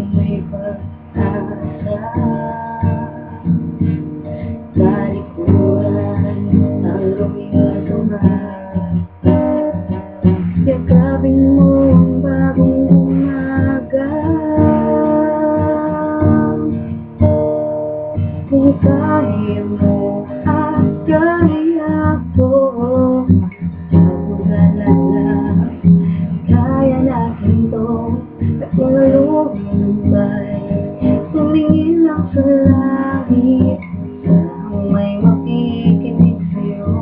may pag-asa. Talikuran ang lumigaduman. Yakapin mo ang bagong umaga. Kung kaya mo at kaya ko, pag-alala, kaya natin to. At mga lumay, tumingin lang sa langit. Saan may makikinig sa'yo,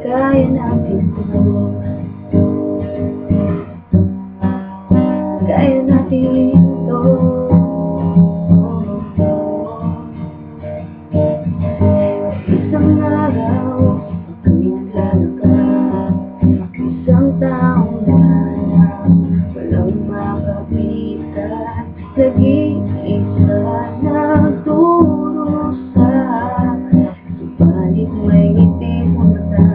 kaya natin to. Kaya natin to. Isang araw, kami naglalakad. Isang taong na walang makapitan. Nag-iisa nagdurusa, subalit may ngiti sa mata.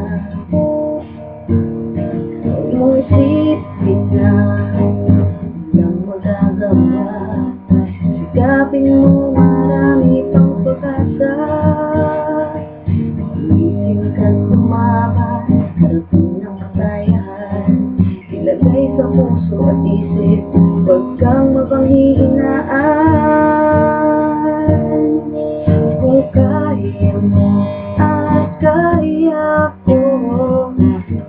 Huwag mong isipin na walang magagawa. Sikapin mo, marami pang pag-asa. Isin ka't lumaban, harapin ng katayahan. Ilagay sa puso at isip, huwag kang mapanghihinaan. Kung kaya mo at kaya ko,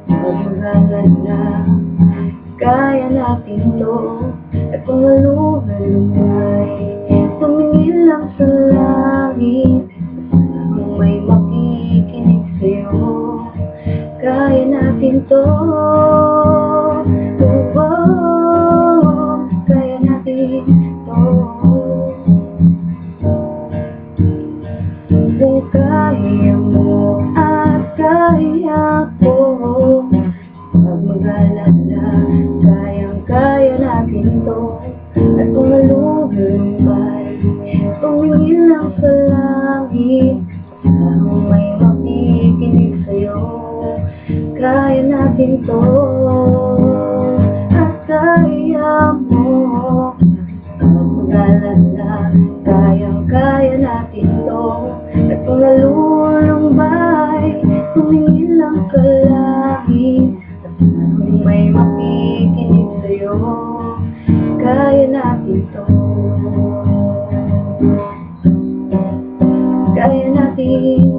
mag-alala, kaya natin to. At kung malumay, tumingin lang sa langit. Kung may makikinig sa'yo, kaya natin to. Kaya natin to. Kung kaya mo at kaya ko, mag-alala, kayang-kaya natin to. At kung malulumbay, tumingin lang sa langit. Kung may makikinig sa'yo, kaya natin to. At kaya mo, mag-alala, kayang-kaya natin to. At kung nalulumbay, tumingin lang sa langit. At kung may makikinig sa'yo, kaya natin to. Kaya natin